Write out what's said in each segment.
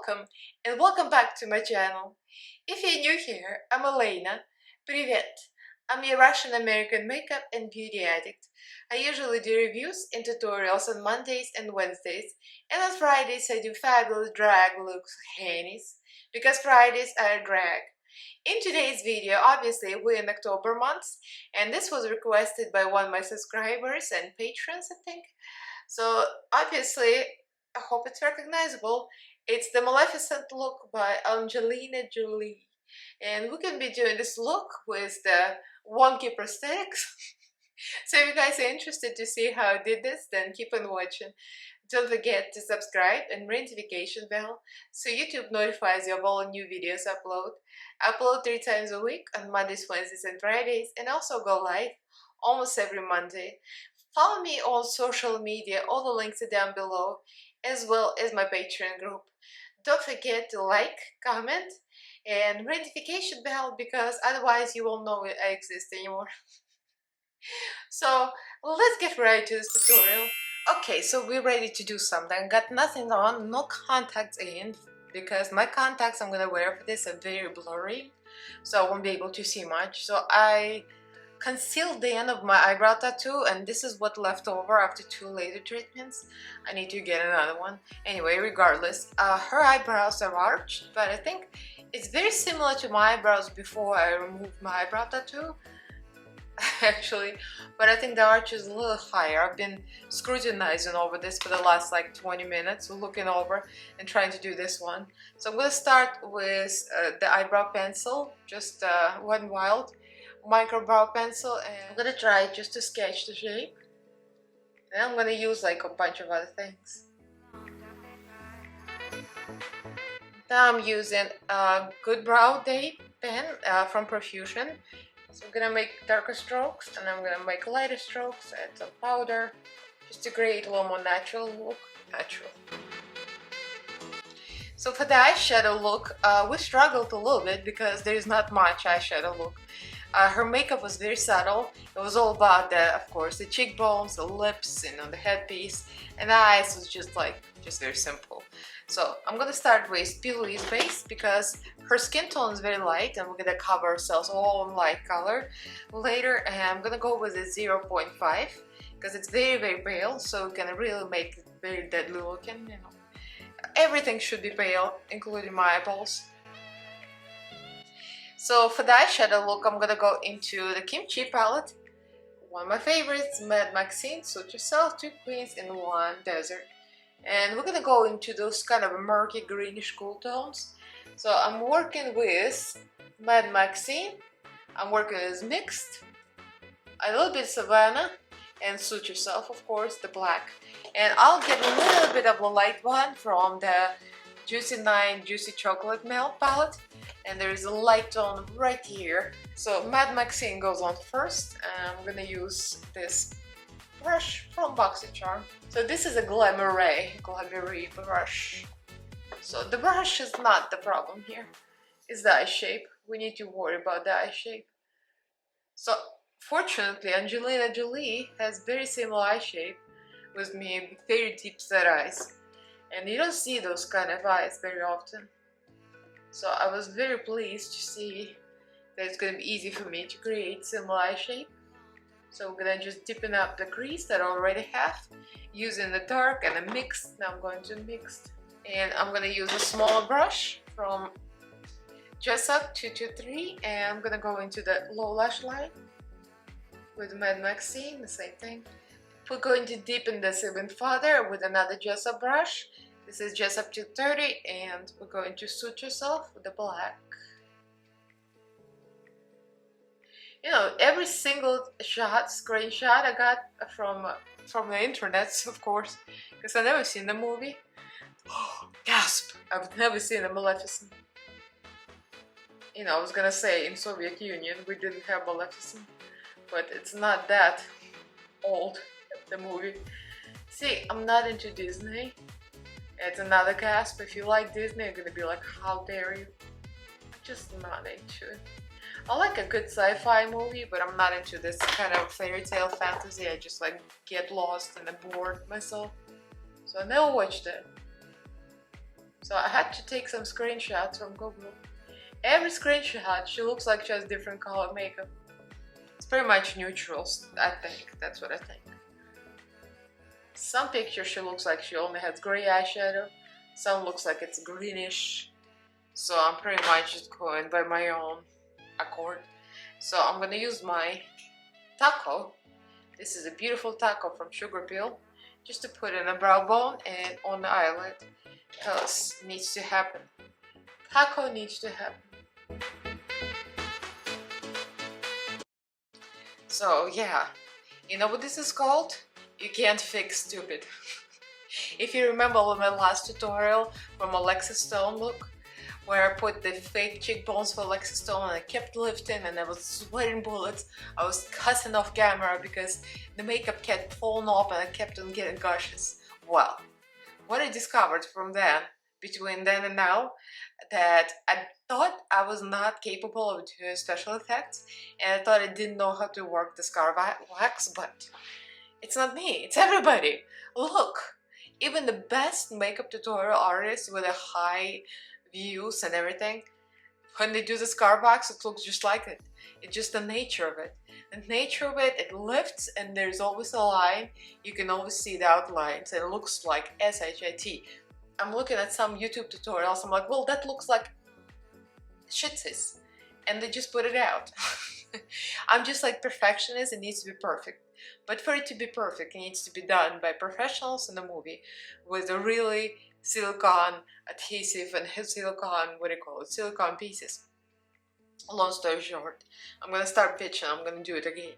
and welcome back to my channel. If you're new here, I'm Elaina. Привет! I'm a Russian-American makeup and beauty addict. I usually do reviews and tutorials on Mondays and Wednesdays, and on Fridays I do fabulous drag looks hannies, because Fridays are drag. In today's video, obviously we're in October months, and this was requested by one of my subscribers and patrons, I think. So obviously, I hope it's recognizable. It's the Maleficent look by Angelina Jolie. And we can be doing this look with the wonky prosthetics. So if you guys are interested to see how I did this, then keep on watching. Don't forget to subscribe and ring notification bell so YouTube notifies you of all new videos upload. I upload 3 times a week on Mondays, Wednesdays and Fridays, and also go live almost every Monday. Follow me on social media, all the links are down below, as well as my Patreon group. Don't forget to like, comment, and ring notification bell, because otherwise you won't know I exist anymore. So let's get right to this tutorial. Okay, so we're ready to do something. Got nothing on, no contacts in, because my contacts I'm gonna wear for this are very blurry, so I won't be able to see much. So I concealed the end of my eyebrow tattoo, and this is what left over after 2 laser treatments. I need to get another one. Anyway, regardless, her eyebrows are arched, but I think it's very similar to my eyebrows before I removed my eyebrow tattoo. Actually, but I think the arch is a little higher. I've been scrutinizing over this for the last like 20 minutes, looking over and trying to do this one. So I'm going to start with the eyebrow pencil, just one wild micro brow pencil, and I'm going to try just to sketch the shape. And I'm going to use like a bunch of other things. Now I'm using a Good Brow Day pen from Profusion. So I'm gonna make darker strokes, and I'm gonna make lighter strokes, add some powder, just to create a little more natural look. So for the eyeshadow look, we struggled a little bit because there's not much eyeshadow look. Her makeup was very subtle. It was all about of course, the cheekbones, the lips, the headpiece, and the eyes was just very simple. So I'm gonna start with P. Louise base, because her skin tone is very light, and we're gonna cover ourselves all in light color later. And I'm gonna go with a 0.5 because it's very pale, so we can really make it very deadly looking. Everything should be pale, including my eyeballs. So for the eyeshadow look, I'm gonna go into the Kimchi palette, one of my favorites, Mad Maxine, Suit Yourself, 2 Queens in 1 Desert. And we're gonna go into those kind of murky greenish cool tones. So I'm working with Mad Maxine, I'm working with Mixed, a little bit Savannah, and Suit Yourself, of course, the black. And I'll get a little bit of a light one from the Juicy 9 Juicy Chocolate Milk palette. And there is a light tone right here. So Mad Maxine goes on first, and I'm gonna use this brush from BoxyCharm. So this is a Glamoury brush. So the brush is not the problem here. It's the eye shape. We need to worry about the eye shape. So fortunately, Angelina Jolie has very similar eye shape with me, very deep set eyes. And you don't see those kind of eyes very often. So I was very pleased to see that it's going to be easy for me to create similar eye shape. So we're going to just deepen up the crease that I already have using the dark and the mixed. Now I'm going to mixed. And I'm going to use a smaller brush from Jessup 223, and I'm going to go into the low lash line with Mad Maxine, the same thing. We're going to deepen this even further with another Jessup brush. This is Jessup 230, and we're going to Suit Yourself with the black. Every single screenshot I got from the internet, of course, because I've never seen the movie. Gasp! I've never seen a Maleficent. I was gonna say in Soviet Union we didn't have Maleficent, but it's not that old, the movie. See, I'm not into Disney. It's another gasp. If you like Disney, you're gonna be like, how dare you? I'm just not into it. I like a good sci-fi movie, but I'm not into this kind of fairy tale fantasy. I just get lost and bored myself. So I never watched it. So I had to take some screenshots from Google. Every screenshot, she looks like she has different color makeup. It's pretty much neutrals, I think. That's what I think. Some pictures she looks like she only has gray eyeshadow. Some looks like it's greenish. So I'm pretty much just going by my own accord. So I'm gonna use my taco. This is a beautiful taco from Sugar Pill. Just to put in a brow bone and on the eyelid. Because it needs to happen. Taco needs to happen. So yeah, you know what this is called? You can't fix stupid. If you remember my last tutorial from Alexa Stone look, where I put the fake cheekbones for Alexa Stone and I kept lifting and I was sweating bullets, I was cussing off camera because the makeup kept falling off and I kept on getting gushes. Well, what I discovered from then, between then and now, that I thought I was not capable of doing special effects and I thought I didn't know how to work the scar wax, but it's not me, it's everybody. Look, even the best makeup tutorial artists with a high views and everything, when they do the scar wax, it looks just like it. It's just the nature of it. The nature of it, it lifts and there's always a line. You can always see the outlines and it looks like S-H-I-T. I'm looking at some YouTube tutorials, I'm like, well, that looks like shitsies. And they just put it out. I'm just like perfectionist, it needs to be perfect. But for it to be perfect, it needs to be done by professionals in the movie with a really silicone adhesive and silicone, what do you call it, silicone pieces. Long story short, I'm gonna start pitching, I'm gonna do it again.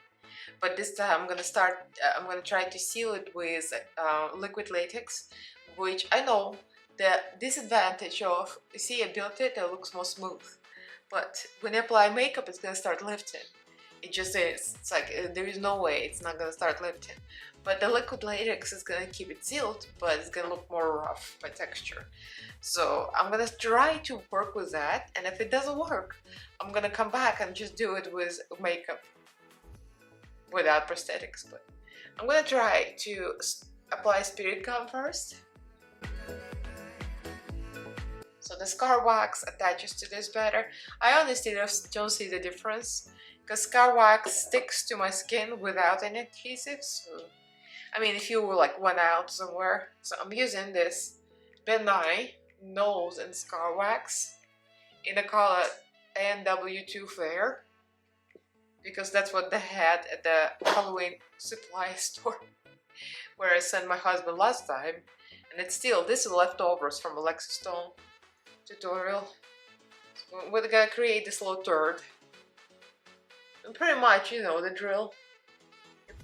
But this time I'm gonna try to seal it with liquid latex, which I know the disadvantage of, you see, I built it, it looks more smooth. But when you apply makeup, it's gonna start lifting. It just is. It's like there is no way it's not gonna start lifting. But the liquid latex is gonna keep it sealed, but it's gonna look more rough by texture. So I'm gonna try to work with that, and if it doesn't work, I'm gonna come back and just do it with makeup without prosthetics. But I'm gonna try to apply Spirit Gum first. So the scar wax attaches to this better. I honestly don't see the difference because scar wax sticks to my skin without any adhesive. So, I mean, if you were like went out somewhere. So I'm using this benign nose and scar wax in the color NW2 Fair because that's what they had at the Halloween supply store where I sent my husband last time. And it's still, this is leftovers from Alexa Stone tutorial. So we're gonna create this little turd. And pretty much, you know the drill. You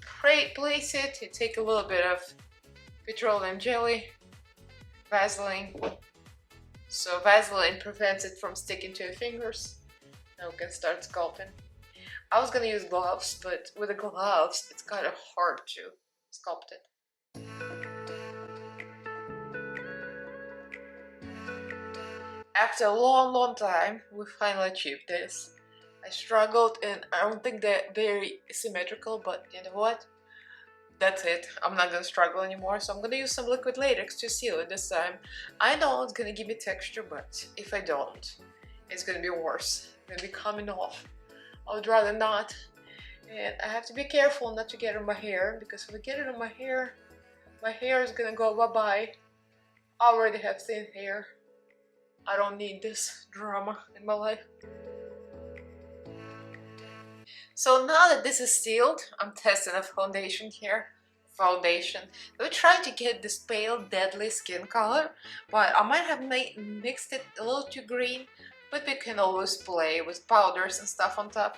place it, you take a little bit of petroleum jelly, Vaseline. So Vaseline prevents it from sticking to your fingers. Now we can start sculpting. I was gonna use gloves, but with the gloves, it's kind of hard to sculpt it. After a long time, we finally achieved this. I struggled and I don't think they're very symmetrical, but you know what? That's it. I'm not gonna struggle anymore, so I'm gonna use some liquid latex to seal it this time. I know it's gonna give me texture, but if I don't, it's gonna be worse. It's gonna be coming off. I would rather not. And I have to be careful not to get it on my hair, because if I get it on my hair is gonna go bye-bye. I already have thin hair. I don't need this drama in my life. So now that this is sealed, I'm testing a foundation here. We're trying to get this pale, deadly skin color, but I might have mixed it a little too green, but we can always play with powders and stuff on top,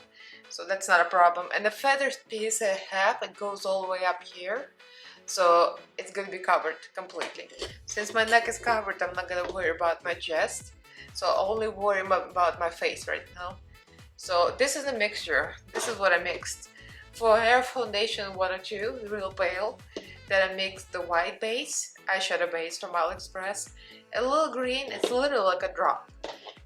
so that's not a problem. And the feather piece I have, it goes all the way up here. So it's gonna be covered completely. Since my neck is covered, I'm not gonna worry about my chest. So I'll only worry about my face right now. So this is a mixture. This is what I mixed. For hair foundation 102, real pale, then I mixed the white base, eyeshadow base from AliExpress, a little green, it's literally like a drop,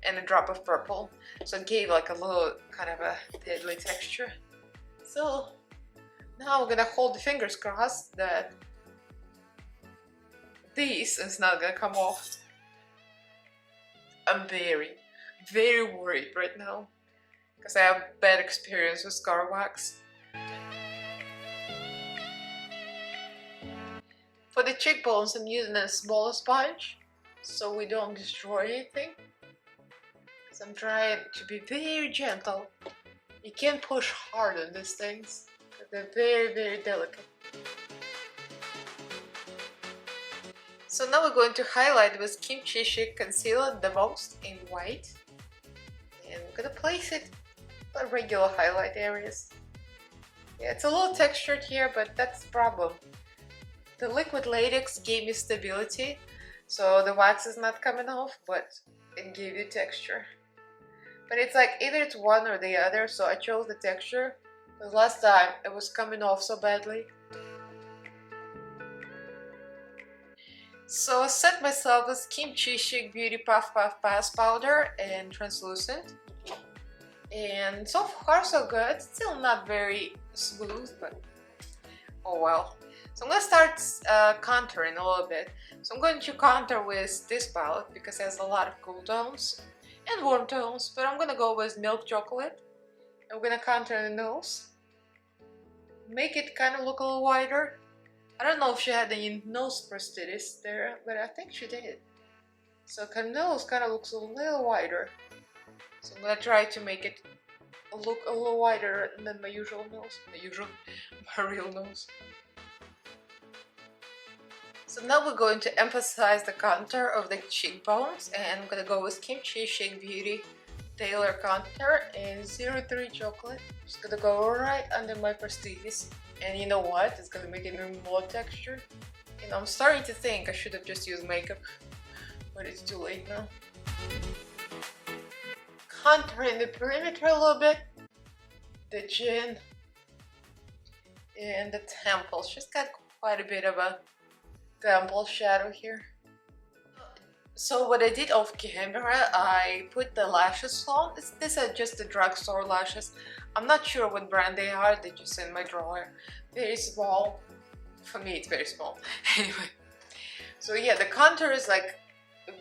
and a drop of purple. So it gave like a little kind of a deadly texture. So now I'm gonna hold the fingers crossed that this is not gonna come off. I'm very, very worried right now because I have bad experience with scar wax. For the cheekbones, I'm using a smaller sponge so we don't destroy anything. Because I'm trying to be very gentle. You can't push hard on these things because they're very, very delicate. So now we're going to highlight with Kimchi Chic Concealer the most in white. And we're going to place it on regular highlight areas. Yeah, it's a little textured here, but that's the problem. The liquid latex gave me stability, so the wax is not coming off, but it gave you texture. But it's like either it's one or the other, so I chose the texture because last time it was coming off so badly. So I set myself with Kimchi Chic Beauty Puff Puff Pass Powder and Translucent. And so far so good. Still not very smooth, but oh well. So I'm going to start contouring a little bit. So I'm going to contour with this palette because it has a lot of cool tones and warm tones, but I'm going to go with Milk Chocolate. I'm going to contour the nose. Make it kind of look a little wider. I don't know if she had any nose prosthetics there, but I think she did. So her nose kind of looks a little wider. So I'm going to try to make it look a little wider than my usual nose. My real nose. So now we're going to emphasize the contour of the cheekbones, and I'm gonna go with Kimchi Chic Beauty Tailor Contour in 03 Chocolate. Just gonna go right under my prosthesis, and you know what? It's gonna make it even more texture. And I'm starting to think I should have just used makeup, but it's too late now. Contouring the perimeter a little bit, the chin, and the temples. She's got quite a bit of a temple shadow here. So what I did off camera, I put the lashes on. These are just the drugstore lashes. I'm not sure what brand they are. They're just in my drawer. Very small. For me, it's very small. Anyway. So yeah, the contour is like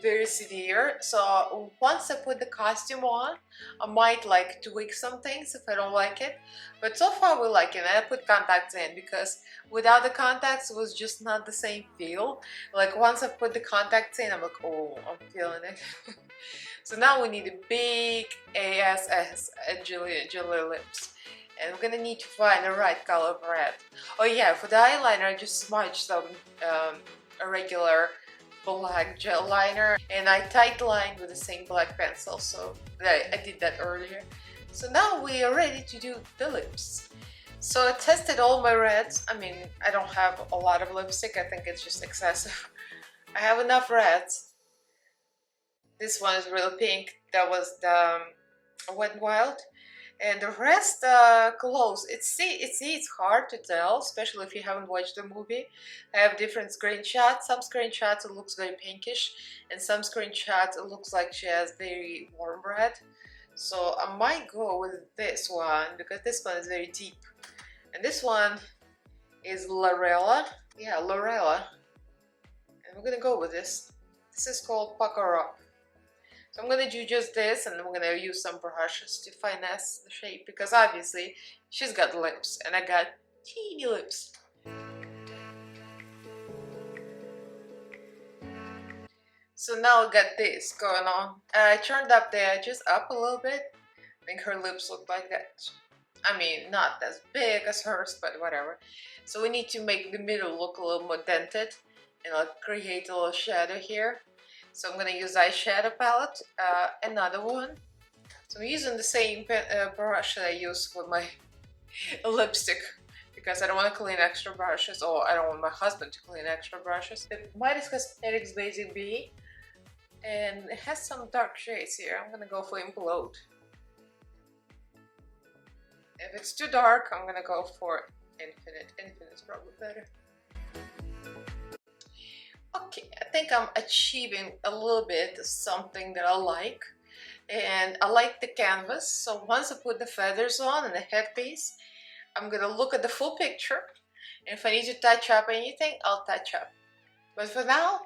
very severe. So once I put the costume on, I might like tweak some things if I don't like it. But so far we like it. And I put contacts in because without the contacts it was just not the same feel. Like once I put the contacts in, I'm like, oh, I'm feeling it. So now we need a big ASS Angelina Jolie lips. And we're gonna need to find the right color of red. Oh yeah, for the eyeliner I just smudged some a regular black gel liner, and I tight lined with the same black pencil, so I did that earlier. So now we are ready to do the lips. So I tested all my reds. I mean, I don't have a lot of lipstick, I think it's just excessive. I have enough reds. This one is really pink, that was the Wet n Wild. And the rest close. It's hard to tell, especially if you haven't watched the movie. I have different screenshots. Some screenshots it looks very pinkish, and some screenshots it looks like she has very warm red. So I might go with this one because this one is very deep. And this one is Lorella. Yeah, Lorella. And we're gonna go with this. This is called Pucker Up. So I'm going to do just this, and I'm going to use some brushes to finesse the shape because obviously she's got lips and I got teeny lips. So now I got this going on. I turned up the edges up a little bit. I think her lips look like that. I mean, not as big as hers, but whatever. So we need to make the middle look a little more dented, and I'll create a little shadow here. So I'm going to use eyeshadow palette, another one. So I'm using the same brush that I use for my lipstick because I don't want to clean extra brushes, or I don't want my husband to clean extra brushes. Midas Cosmetics Basic B, and it has some dark shades here. I'm going to go for Implode. If it's too dark, I'm going to go for Infinite. Infinite's probably better. Okay, I think I'm achieving a little bit of something that I like, and I like the canvas. So once I put the feathers on and the headpiece, I'm gonna look at the full picture, and if I need to touch up anything, I'll touch up. But for now,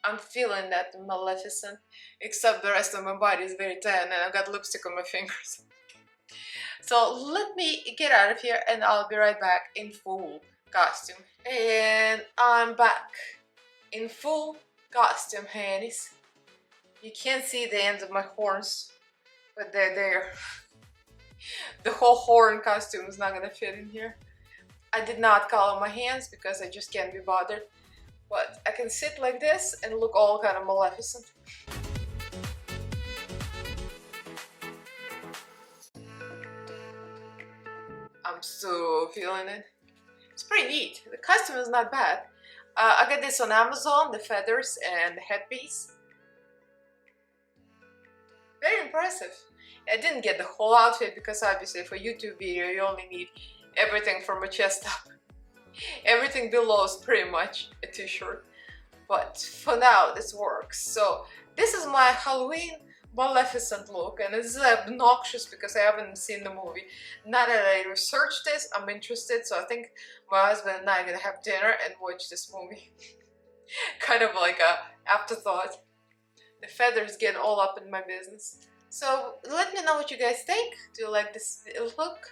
I'm feeling that Maleficent, except the rest of my body is very tan and I've got lipstick on my fingers. So let me get out of here and I'll be right back in full costume. And I'm back in full costume, handies. You can't see the ends of my horns, but they're there. The whole horn costume is not gonna fit in here. I did not color my hands because I just can't be bothered. But I can sit like this and look all kind of Maleficent. I'm so feeling it. It's pretty neat. The costume is not bad. I got this on Amazon, the feathers and the headpiece. Very impressive. I didn't get the whole outfit because obviously for YouTube video you only need everything from my chest up. Everything below is pretty much a t-shirt. But for now this works. So this is my Halloween Maleficent look, and this is obnoxious because I haven't seen the movie. Now that I researched this, I'm interested, so I think my husband and I are gonna have dinner and watch this movie. Kind of like a afterthought. The feathers get all up in my business. So let me know what you guys think. Do you like this look?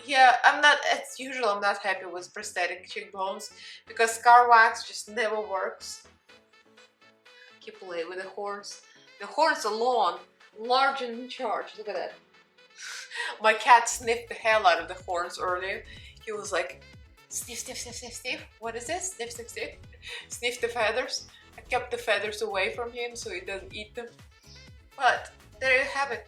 Yeah, as usual, I'm not happy with prosthetic cheekbones because scar wax just never works. Keep playing with the horns. The horns are long, large and in charge. Look at that. My cat sniffed the hell out of the horns earlier. He was like, sniff, sniff, sniff, sniff, sniff. What is this? Sniff, sniff, sniff. Sniff the feathers. I kept the feathers away from him so he doesn't eat them. But there you have it.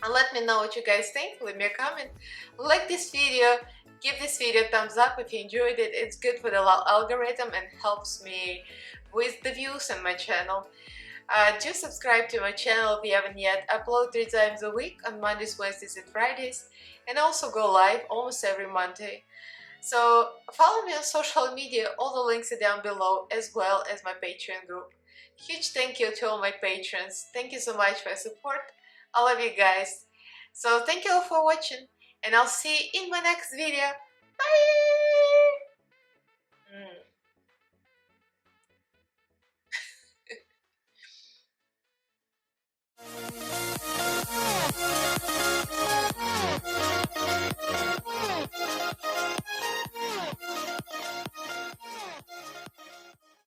And let me know what you guys think. Leave me a comment. Like this video. Give this video a thumbs up if you enjoyed it. It's good for the algorithm and helps me with the views on my channel. Do subscribe to my channel if you haven't yet. I upload 3 times a week on Mondays, Wednesdays and Fridays, and also go live almost every Monday. So follow me on social media, all the links are down below, as well as my Patreon group. Huge thank you to all my patrons. Thank you so much for your support. I love you guys. So thank you all for watching, and I'll see you in my next video. Bye!